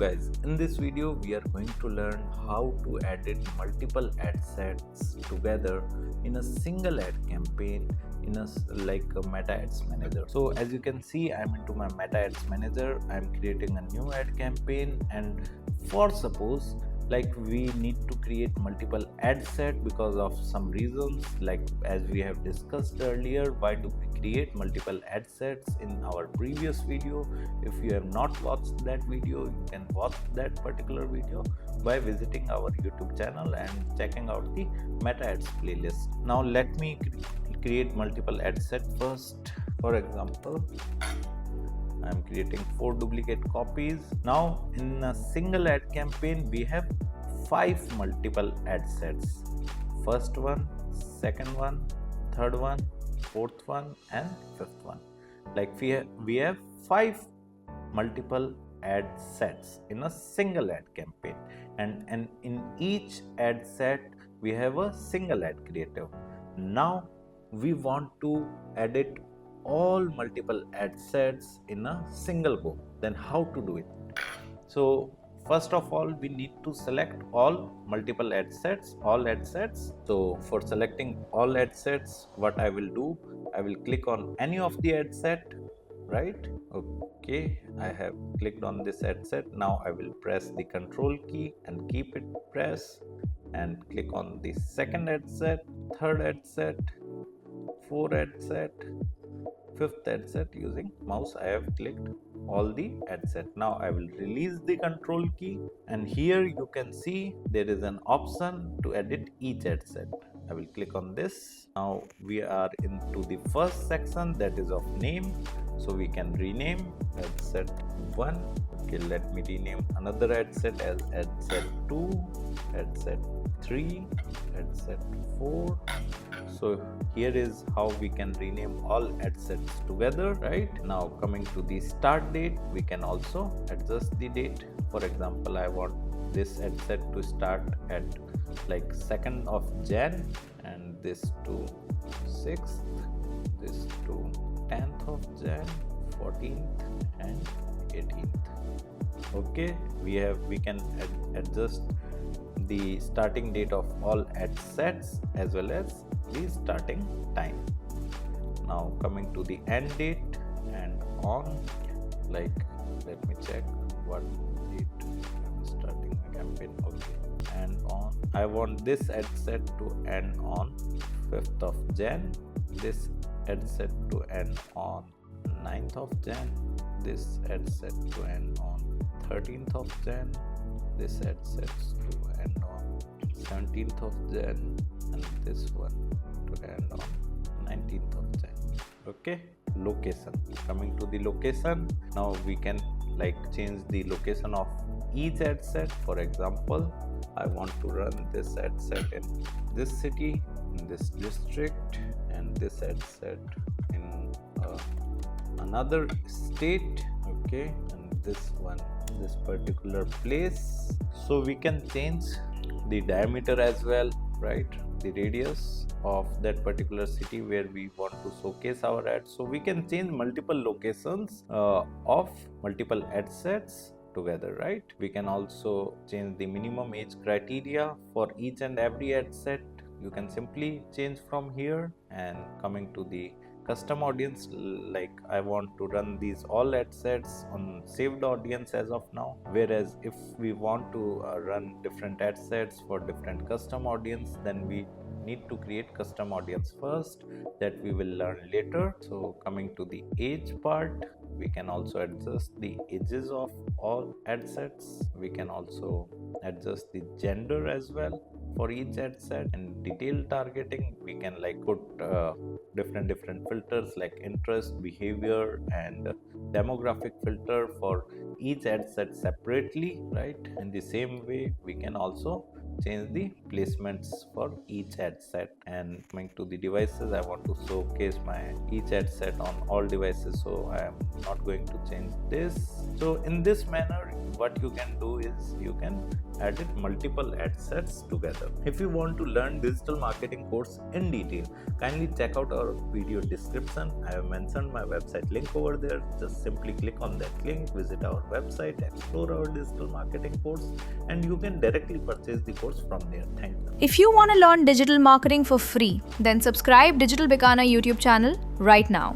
guys, in this video we are going to learn how to edit multiple ad sets together in a single ad campaign in a meta ads manager. So as you can see, I'm into my meta ads manager. I'm creating a new ad campaign, and for suppose we need to create multiple ad set because of some reasons, like as we have discussed earlier. Why do we create multiple ad sets in our previous video? If you have not watched that video, you can watch that particular video by visiting our YouTube channel and checking out the meta ads playlist. Now let me create multiple ad set first. For example, I'm creating 4 duplicate copies. Now in a single ad campaign we have 5 multiple ad sets. First one, second one, third one, fourth one and fifth one. We have 5 multiple ad sets in a single ad campaign, and in each ad set we have a single ad creative. Now we want to edit all multiple ad sets in a single go. Then how to do it? So first of all, we need to select all multiple ad sets, all ad sets. So for selecting all ad sets, what I will do, I will click on any of the ad set, right? Okay, I have clicked on this ad set. Now I will press the control key and keep it pressed, and click on the second ad set, third ad set, fourth ad set, fifth ad set. Using mouse I have clicked all the ad set. Now I will release the control key, and here you can see there is an option to edit each ad set. I will click on this. Now we are into the first section, that is of name. So we can rename ad set 1. Okay, let me rename another ad set as ad set 2, ad set 3, ad set 4. So here is how we can rename all ad sets together, right? Now coming to the start date, we can also adjust the date. For example, I want this ad set to start at 2nd of Jan, and this to 6th, this to 10th of Jan, 14th and 18th. Okay, we can adjust the starting date of all ad sets as well as the starting time. Now coming to the end date and on, let me check what date I'm starting my campaign. Okay, and on, I want this ad set to end on 5th of Jan, this ad set to end on 9th of Jan, this ad set to end on 13th of Jan, this ad set to end on 17th of Jan, and this one to end on 19th of Jan. Okay, location. Coming to the location, now we can change the location of each ad set. For example, I want to run this ad set in this city, in this district, and this ad set in another state. Okay, and this one, this particular place. So we can change the diameter as well, right? The radius of that particular city where we want to showcase our ads. So we can change multiple locations of multiple ad sets together, right? We can also change the minimum age criteria for each and every ad set. You can simply change from here. And coming to the custom audience, I want to run these all ad sets on saved audience as of now, whereas if we want to run different ad sets for different custom audience, then we need to create custom audience first. That we will learn later. So coming to the age part, we can also adjust the ages of all ad sets. We can also adjust the gender as well for each ad set. And detailed targeting, we can put different filters like interest, behavior and demographic filter for each ad set separately, right? In the same way, we can also change the placements for each ad set. And coming to the devices, I want to showcase my each ad set on all devices, so I am not going to change this. So in this manner, what you can do is you can edit multiple ad sets together. If you want to learn digital marketing course in detail, kindly check out our video description. I have mentioned my website link over there. Just simply click on that link, visit our website, explore our digital marketing course, and you can directly purchase the course from there. Thank you. If you want to learn digital marketing for free, then subscribe Digital Bikana YouTube channel right now.